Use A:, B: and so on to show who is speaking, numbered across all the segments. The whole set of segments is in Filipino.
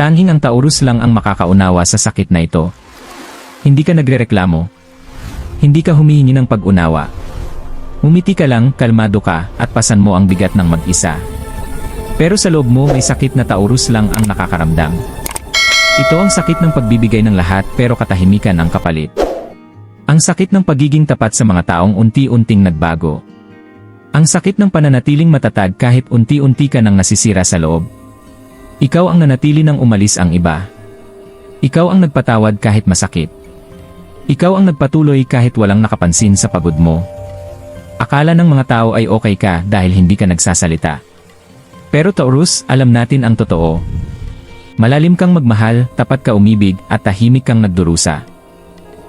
A: Tanging ang Taurus lang ang makakaunawa sa sakit na ito. Hindi ka nagrereklamo. Hindi ka humihingi ng pag-unawa. Umiti ka lang, kalmado ka, at pasan mo ang bigat ng mag-isa. Pero sa loob mo may sakit na Taurus lang ang nakakaramdam. Ito ang sakit ng pagbibigay ng lahat pero katahimikan ang kapalit. Ang sakit ng pagiging tapat sa mga taong unti-unting nagbago. Ang sakit ng pananatiling matatag kahit unti-unti ka nang nasisira sa loob. Ikaw ang nanatili nang umalis ang iba. Ikaw ang nagpatawad kahit masakit. Ikaw ang nagpatuloy kahit walang nakapansin sa pagod mo. Akala ng mga tao ay okay ka dahil hindi ka nagsasalita. Pero Taurus, alam natin ang totoo. Malalim kang magmahal, tapat ka umibig, at tahimik kang nagdurusa.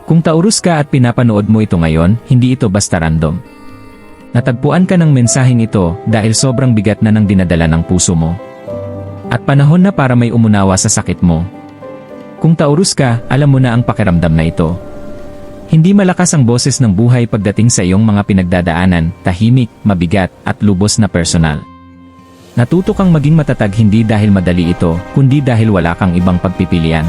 A: Kung Taurus ka at pinapanood mo ito ngayon, hindi ito basta random. Natagpuan ka ng mensaheng ito dahil sobrang bigat na ng dinadala ng puso mo. At panahon na para may umunawa sa sakit mo. Kung Taurus ka, alam mo na ang pakiramdam na ito. Hindi malakas ang boses ng buhay pagdating sa iyong mga pinagdadaanan, tahimik, mabigat, at lubos na personal. Natuto kang maging matatag hindi dahil madali ito, kundi dahil wala kang ibang pagpipilian.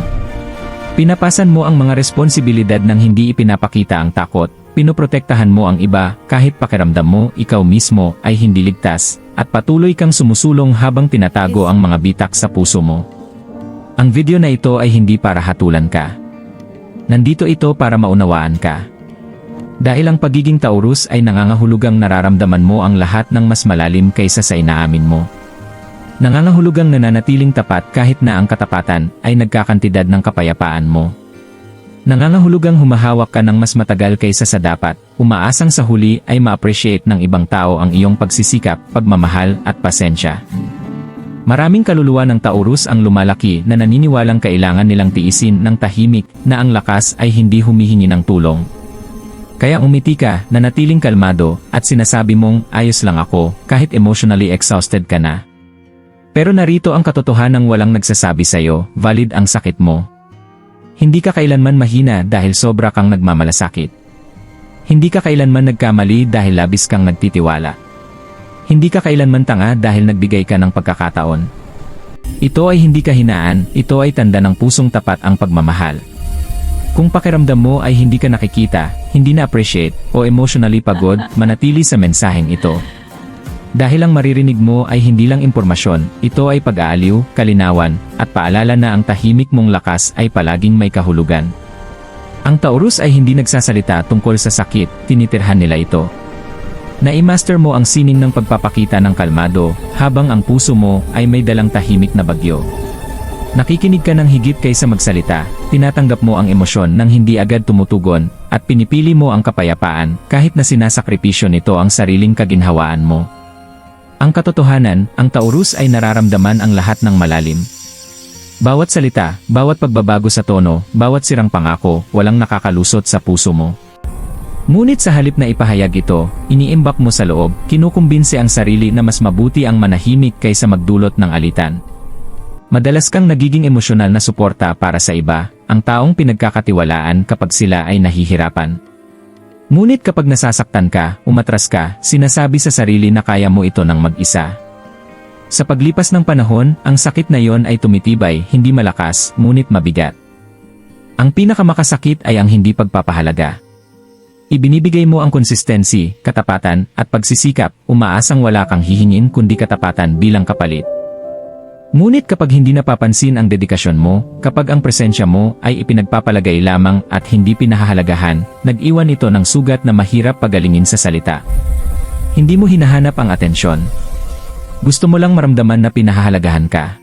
A: Pinapasan mo ang mga responsibilidad ng hindi ipinapakita ang takot, pinoprotektahan mo ang iba kahit pakiramdam mo ikaw mismo ay hindi ligtas, at patuloy kang sumusulong habang tinatago ang mga bitak sa puso mo. Ang video na ito ay hindi para hatulan ka. Nandito ito para maunawaan ka. Dahil ang pagiging Taurus ay nangangahulugang nararamdaman mo ang lahat ng mas malalim kaysa sa inaamin mo. Nangangahulugang nananatiling tapat kahit na ang katapatan ay nagkakantidad ng kapayapaan mo. Nangangahulugang humahawak ka ng mas matagal kaysa sa dapat, umaasang sa huli ay ma-appreciate ng ibang tao ang iyong pagsisikap, pagmamahal at pasensya. Maraming kaluluwa ng Taurus ang lumalaki na naniniwalang kailangan nilang tiisin ng tahimik na ang lakas ay hindi humihingi ng tulong. Kaya umiti ka, nanatiling kalmado, at sinasabi mong, ayos lang ako, kahit emotionally exhausted ka na. Pero narito ang katotohanang walang nagsasabi sa'yo, valid ang sakit mo. Hindi ka kailanman mahina dahil sobra kang nagmamalasakit. Hindi ka kailanman nagkamali dahil labis kang nagtitiwala. Hindi ka kailanman tanga dahil nagbigay ka ng pagkakataon. Ito ay hindi kahinaan, ito ay tanda ng pusong tapat ang pagmamahal. Kung pakiramdam mo ay hindi ka nakikita, hindi na-appreciate, o emotionally pagod, manatili sa mensaheng ito. Dahil ang maririnig mo ay hindi lang impormasyon, ito ay pag-aaliw, kalinawan, at paalala na ang tahimik mong lakas ay palaging may kahulugan. Ang Taurus ay hindi nagsasalita tungkol sa sakit, tinitirhan nila ito. Na-i-master mo ang sining ng pagpapakita ng kalmado, habang ang puso mo ay may dalang tahimik na bagyo. Nakikinig ka ng higit kaysa magsalita, tinatanggap mo ang emosyon nang hindi agad tumutugon, at pinipili mo ang kapayapaan kahit na sinasakripisyo nito ang sariling kaginhawaan mo. Ang katotohanan, ang Taurus ay nararamdaman ang lahat ng malalim. Bawat salita, bawat pagbabago sa tono, bawat sirang pangako, walang nakakalusot sa puso mo. Ngunit sa halip na ipahayag ito, iniimbak mo sa loob, kinukumbinse ang sarili na mas mabuti ang manahimik kaysa magdulot ng alitan. Madalas kang nagiging emosyonal na suporta para sa iba, ang taong pinagkakatiwalaan kapag sila ay nahihirapan. Ngunit kapag nasasaktan ka, umatras ka, sinasabi sa sarili na kaya mo ito ng mag-isa. Sa paglipas ng panahon, ang sakit na yon ay tumitibay, hindi malakas, ngunit mabigat. Ang pinakamakasakit ay ang hindi pagpapahalaga. Ibinibigay mo ang consistency, katapatan, at pagsisikap, umaasang wala kang hihingin kundi katapatan bilang kapalit. Ngunit kapag hindi napapansin ang dedikasyon mo, kapag ang presensya mo ay ipinagpapalagay lamang at hindi pinahahalagahan, nag-iwan ito ng sugat na mahirap pagalingin sa salita. Hindi mo hinahanap ang atensyon. Gusto mo lang maramdaman na pinahahalagahan ka.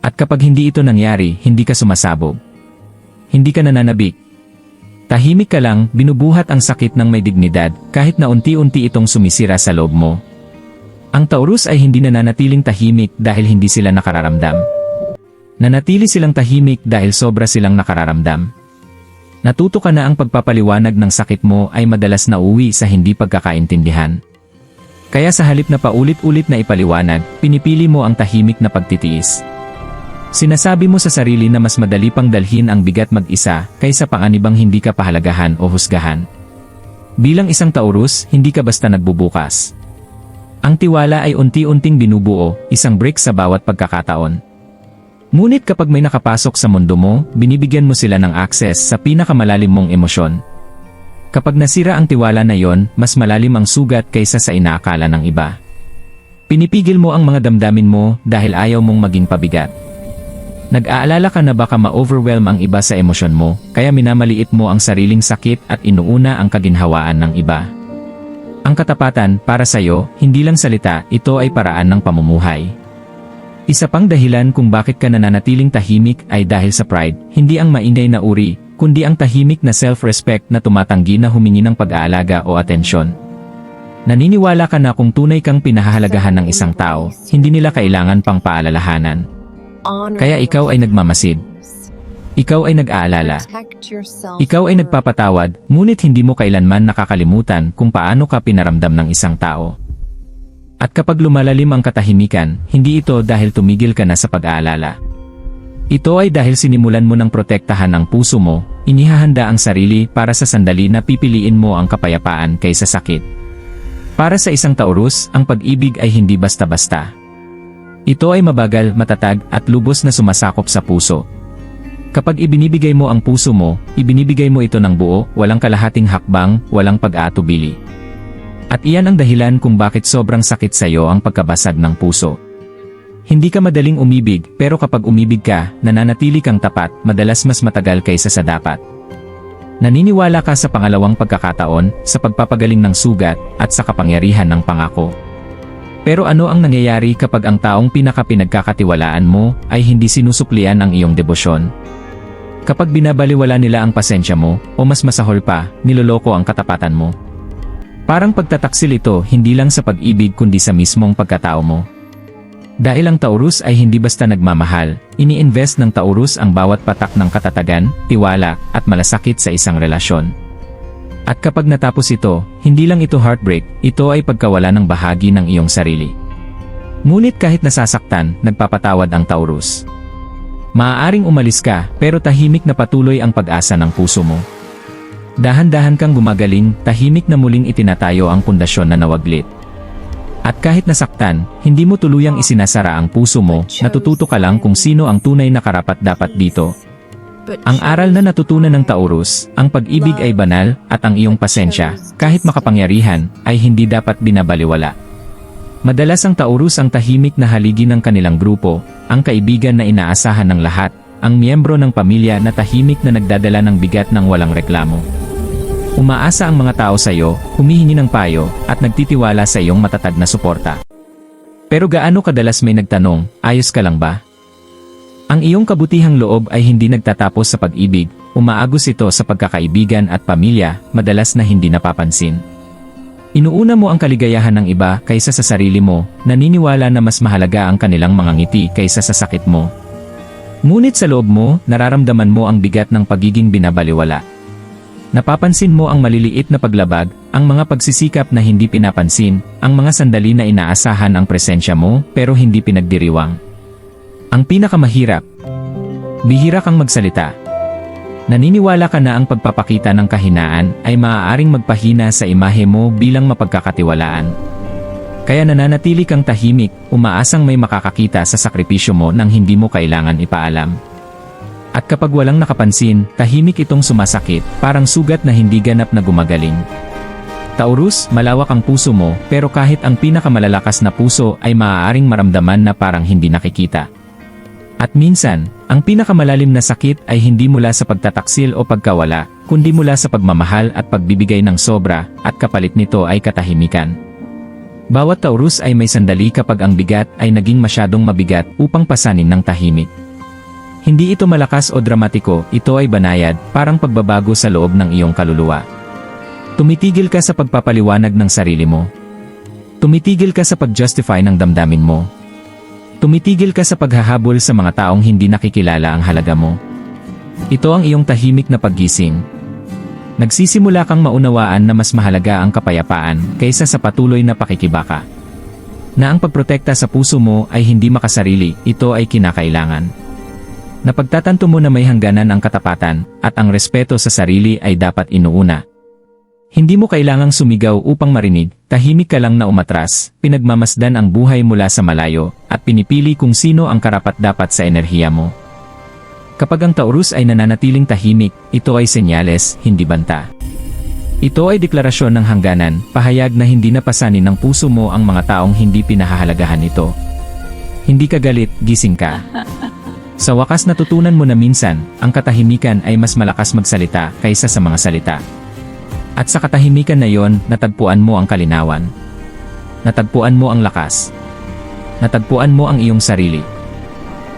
A: At kapag hindi ito nangyari, hindi ka sumasabog. Hindi ka nananabik. Tahimik ka lang, binubuhat ang sakit ng may dignidad, kahit na unti-unti itong sumisira sa loob mo. Ang Taurus ay hindi nananatiling tahimik dahil hindi sila nakararamdam. Nanatili silang tahimik dahil sobra silang nakararamdam. Natuto ka na ang pagpapaliwanag ng sakit mo ay madalas nauwi sa hindi pagkakaintindihan. Kaya sa halip na paulit-ulit na ipaliwanag, pinipili mo ang tahimik na pagtitiis. Sinasabi mo sa sarili na mas madali pang dalhin ang bigat mag-isa kaysa panganibang hindi ka pahalagahan o husgahan. Bilang isang Taurus, hindi ka basta nagbubukas. Ang tiwala ay unti-unting binubuo, isang brick sa bawat pagkakataon. Ngunit kapag may nakapasok sa mundo mo, binibigyan mo sila ng access sa pinakamalalim mong emosyon. Kapag nasira ang tiwala na yon, mas malalim ang sugat kaysa sa inaakala ng iba. Pinipigil mo ang mga damdamin mo dahil ayaw mong maging pabigat. Nag-aalala ka na baka ma-overwhelm ang iba sa emosyon mo, kaya minamaliit mo ang sariling sakit at inuuna ang kaginhawaan ng iba. Ang katapatan, para sa'yo, hindi lang salita, ito ay paraan ng pamumuhay. Isa pang dahilan kung bakit ka nananatiling tahimik ay dahil sa pride, hindi ang maingay na uri, kundi ang tahimik na self-respect na tumatanggi na humingi ng pag-aalaga o atensyon. Naniniwala ka na kung tunay kang pinahahalagahan ng isang tao, hindi nila kailangan pang paalalahanan. Kaya ikaw ay nagmamasid. Ikaw ay nag-aalala. Ikaw ay nagpapatawad, ngunit hindi mo kailanman nakakalimutan kung paano ka pinaramdam ng isang tao. At kapag lumalalim ang katahimikan, hindi ito dahil tumigil ka na sa pag-aalala. Ito ay dahil sinimulan mo ng protektahan ang puso mo, inihahanda ang sarili para sa sandali na pipiliin mo ang kapayapaan kaysa sakit. Para sa isang Taurus, ang pag-ibig ay hindi basta-basta. Ito ay mabagal, matatag, at lubos na sumasakop sa puso. Kapag ibinibigay mo ang puso mo, ibinibigay mo ito ng buo, walang kalahating hakbang, walang pag-aatubili. At iyan ang dahilan kung bakit sobrang sakit sa iyo ang pagkabasag ng puso. Hindi ka madaling umibig, pero kapag umibig ka, nananatili kang tapat, madalas mas matagal kaysa sa dapat. Naniniwala ka sa pangalawang pagkakataon, sa pagpapagaling ng sugat, at sa kapangyarihan ng pangako. Pero ano ang nangyayari kapag ang taong pinagkakatiwalaan mo ay hindi sinusuklian ang iyong debosyon? Kapag binabaliwala nila ang pasensya mo, o mas masahol pa, niloloko ang katapatan mo. Parang pagtataksil ito hindi lang sa pag-ibig kundi sa mismong pagkatao mo. Dahil ang Taurus ay hindi basta nagmamahal, ini-invest ng Taurus ang bawat patak ng katatagan, tiwala, at malasakit sa isang relasyon. At kapag natapos ito, hindi lang ito heartbreak, ito ay pagkawala ng bahagi ng iyong sarili. Ngunit kahit nasasaktan, nagpapatawad ang Taurus. Maaaring umalis ka, pero tahimik na patuloy ang pag-asa ng puso mo. Dahan-dahan kang gumagaling, tahimik na muling itinatayo ang pundasyon na nawaglit. At kahit nasaktan, hindi mo tuluyang isinasara ang puso mo, natututo ka lang kung sino ang tunay na karapat-dapat dito. Ang aral na natutunan ng Taurus, ang pag-ibig ay banal, at ang iyong pasensya, kahit makapangyarihan, ay hindi dapat binabaliwala. Madalas ang Taurus ang tahimik na haligi ng kanilang grupo, ang kaibigan na inaasahan ng lahat, ang miyembro ng pamilya na tahimik na nagdadala ng bigat ng walang reklamo. Umaasa ang mga tao sa iyo, humihingi ng payo, at nagtitiwala sa iyong matatag na suporta. Pero gaano kadalas may nagtanong, ayos ka lang ba? Ang iyong kabutihang loob ay hindi nagtatapos sa pag-ibig, umaagos ito sa pagkakaibigan at pamilya, madalas na hindi napapansin. Inuuna mo ang kaligayahan ng iba kaysa sa sarili mo, naniniwala na mas mahalaga ang kanilang mga ngiti kaysa sa sakit mo. Ngunit sa loob mo, nararamdaman mo ang bigat ng pagiging binabaliwala. Napapansin mo ang maliliit na paglabag, ang mga pagsisikap na hindi pinapansin, ang mga sandali na inaasahan ang presensya mo pero hindi pinagdiriwang. Ang pinakamahirap, bihira kang magsalita. Naniniwala ka na ang pagpapakita ng kahinaan ay maaaring magpahina sa imahe mo bilang mapagkakatiwalaan. Kaya nananatili kang tahimik, umaasang may makakakita sa sakripisyo mo nang hindi mo kailangan ipaalam. At kapag walang nakapansin, tahimik itong sumasakit, parang sugat na hindi ganap na gumagaling. Taurus, malawak ang puso mo, pero kahit ang pinakamalalakas na puso ay maaaring maramdaman na parang hindi nakikita. At minsan, ang pinakamalalim na sakit ay hindi mula sa pagtataksil o pagkawala, kundi mula sa pagmamahal at pagbibigay ng sobra, at kapalit nito ay katahimikan. Bawat Taurus ay may sandali kapag ang bigat ay naging masyadong mabigat upang pasanin ng tahimik. Hindi ito malakas o dramatiko, ito ay banayad, parang pagbabago sa loob ng iyong kaluluwa. Tumitigil ka sa pagpapaliwanag ng sarili mo. Tumitigil ka sa pag-justify ng damdamin mo. Tumitigil ka sa paghahabol sa mga taong hindi nakikilala ang halaga mo. Ito ang iyong tahimik na paggising. Nagsisimula kang maunawaan na mas mahalaga ang kapayapaan kaysa sa patuloy na pakikibaka. Na ang pagprotekta sa puso mo ay hindi makasarili, ito ay kinakailangan. Napagtatanto mo na may hangganan ang katapatan, at ang respeto sa sarili ay dapat inuuna. Hindi mo kailangang sumigaw upang marinig, tahimik ka lang na umatras, pinagmamasdan ang buhay mula sa malayo, at pinipili kung sino ang karapat-dapat sa enerhiya mo. Kapag ang Taurus ay nananatiling tahimik, ito ay senyales, hindi banta. Ito ay deklarasyon ng hangganan, pahayag na hindi napasanin ng puso mo ang mga taong hindi pinahahalagahan ito. Hindi ka galit, gising ka. Sa wakas natutunan mo na minsan, ang katahimikan ay mas malakas magsalita kaysa sa mga salita. At sa katahimikan na yon, natagpuan mo ang kalinawan. Natagpuan mo ang lakas. Natagpuan mo ang iyong sarili.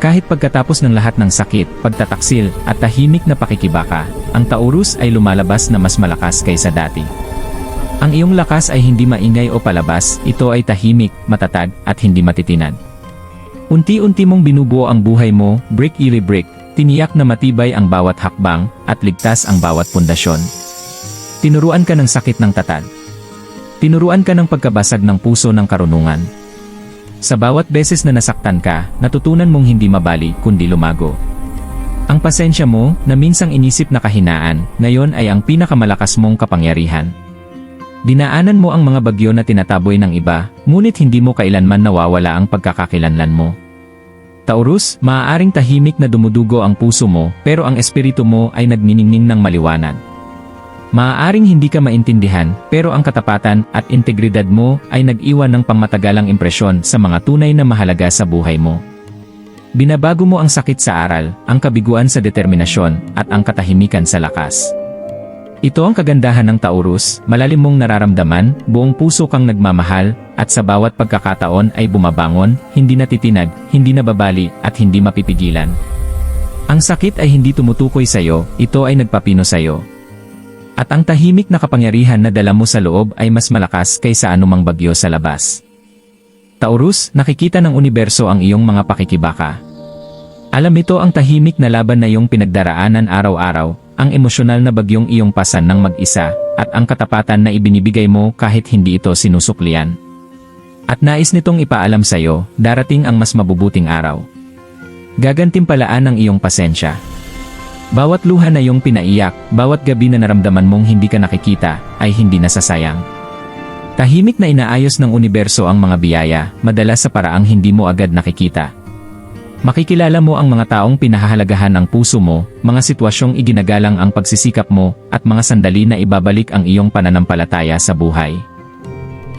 A: Kahit pagkatapos ng lahat ng sakit, pagtataksil, at tahimik na pakikibaka, ang Taurus ay lumalabas na mas malakas kaysa dati. Ang iyong lakas ay hindi maingay o palabas, ito ay tahimik, matatag, at hindi matitinag. Unti-unti mong binubuo ang buhay mo, brick. Tiniyak na matibay ang bawat hakbang, at ligtas ang bawat pundasyon. Tinuruan ka ng sakit ng tatag. Tinuruan ka ng pagkabasag ng puso ng karunungan. Sa bawat beses na nasaktan ka, natutunan mong hindi mabali kundi lumago. Ang pasensya mo, na minsang inisip na kahinaan, ngayon ay ang pinakamalakas mong kapangyarihan. Dinaanan mo ang mga bagyo na tinataboy ng iba, ngunit hindi mo kailanman nawawala ang pagkakakilanlan mo. Taurus, maaaring tahimik na dumudugo ang puso mo, pero ang espiritu mo ay nagniningning ng maliwanag. Maaaring hindi ka maintindihan, pero ang katapatan at integridad mo ay nag-iwan ng pangmatagalang impresyon sa mga tunay na mahalaga sa buhay mo. Binabago mo ang sakit sa aral, ang kabiguan sa determinasyon, at ang katahimikan sa lakas. Ito ang kagandahan ng Taurus, malalim mong nararamdaman, buong puso kang nagmamahal, at sa bawat pagkakataon ay bumabangon, hindi natitinag, hindi nababali, at hindi mapipigilan. Ang sakit ay hindi tumutukoy sa'yo, ito ay nagpapino sa'yo. At ang tahimik na kapangyarihan na dala mo sa loob ay mas malakas kaysa anumang bagyo sa labas. Taurus, nakikita ng universo ang iyong mga pakikibaka. Alam ito ang tahimik na laban na iyong pinagdaraanan araw-araw, ang emosyonal na bagyong iyong pasan ng mag-isa, at ang katapatan na ibinibigay mo kahit hindi ito sinusuklian. At nais nitong ipaalam sa iyo, darating ang mas mabubuting araw. Gagantimpalaan ang iyong pasensya. Bawat luha na iyong pinaiyak, bawat gabi na naramdaman mong hindi ka nakikita, ay hindi nasasayang. Tahimik na inaayos ng universo ang mga biyaya, madalas sa paraang hindi mo agad nakikita. Makikilala mo ang mga taong pinahahalagahan ng puso mo, mga sitwasyong iginagalang ang pagsisikap mo, at mga sandali na ibabalik ang iyong pananampalataya sa buhay.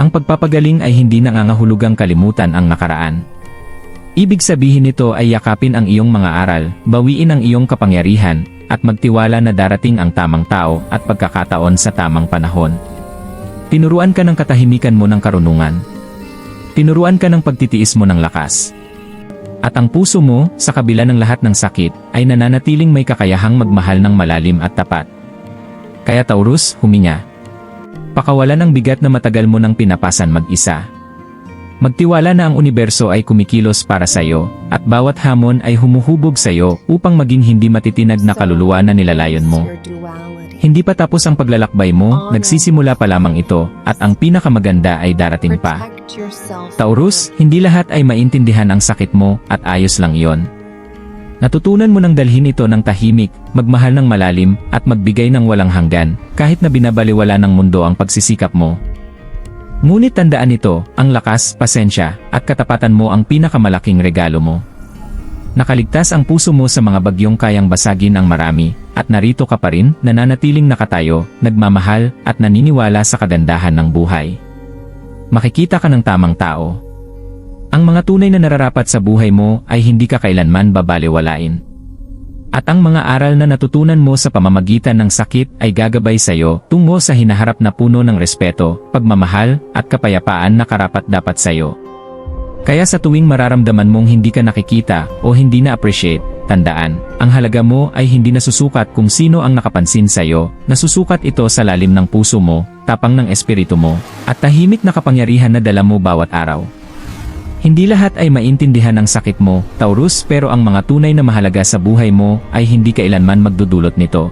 A: Ang pagpapagaling ay hindi nangangahulugang kalimutan ang nakaraan. Ibig sabihin nito ay yakapin ang iyong mga aral, bawiin ang iyong kapangyarihan, at magtiwala na darating ang tamang tao at pagkakataon sa tamang panahon. Tinuruan ka ng katahimikan mo ng karunungan. Tinuruan ka ng pagtitiis mo ng lakas. At ang puso mo, sa kabila ng lahat ng sakit, ay nananatiling may kakayahang magmahal ng malalim at tapat. Kaya Taurus, huminga. Pakawalan ang bigat na matagal mo nang pinapasan mag-isa. Magtiwala na ang universo ay kumikilos para sa iyo, at bawat hamon ay humuhubog sa iyo upang maging hindi matitinag na kaluluwa na nilalayon mo. Hindi pa tapos ang paglalakbay mo, nagsisimula pa lamang ito, at ang pinakamaganda ay darating pa. Taurus, hindi lahat ay maintindihan ang sakit mo, at ayos lang iyon. Natutunan mo nang dalhin ito ng tahimik, magmahal ng malalim, at magbigay ng walang hanggan, kahit na binabaliwala ng mundo ang pagsisikap mo. Ngunit tandaan ito, ang lakas, pasensya, at katapatan mo ang pinakamalaking regalo mo. Nakaligtas ang puso mo sa mga bagyong kayang basagin ang marami, at narito ka pa rin, nananatiling nakatayo, nagmamahal, at naniniwala sa kagandahan ng buhay. Makikita ka ng tamang tao. Ang mga tunay na nararapat sa buhay mo ay hindi ka kailanman babaliwalain. At ang mga aral na natutunan mo sa pamamagitan ng sakit ay gagabay sa iyo tungo sa hinaharap na puno ng respeto, pagmamahal, at kapayapaan na karapat-dapat sa iyo. Kaya sa tuwing mararamdaman mong hindi ka nakikita o hindi na-appreciate, tandaan, ang halaga mo ay hindi nasusukat kung sino ang nakapansin sa iyo, nasusukat ito sa lalim ng puso mo, tapang ng espiritu mo, at tahimik na kapangyarihan na dala mo bawat araw. Hindi lahat ay maintindihan ng sakit mo, Taurus, pero ang mga tunay na mahalaga sa buhay mo ay hindi kailanman magdudulot nito.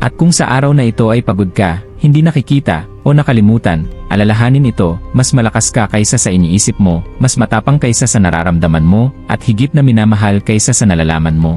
A: At kung sa araw na ito ay pagod ka, hindi nakikita, o nakalimutan, alalahanin ito, mas malakas ka kaysa sa iniisip mo, mas matapang kaysa sa nararamdaman mo, at higit na minamahal kaysa sa nalalaman mo.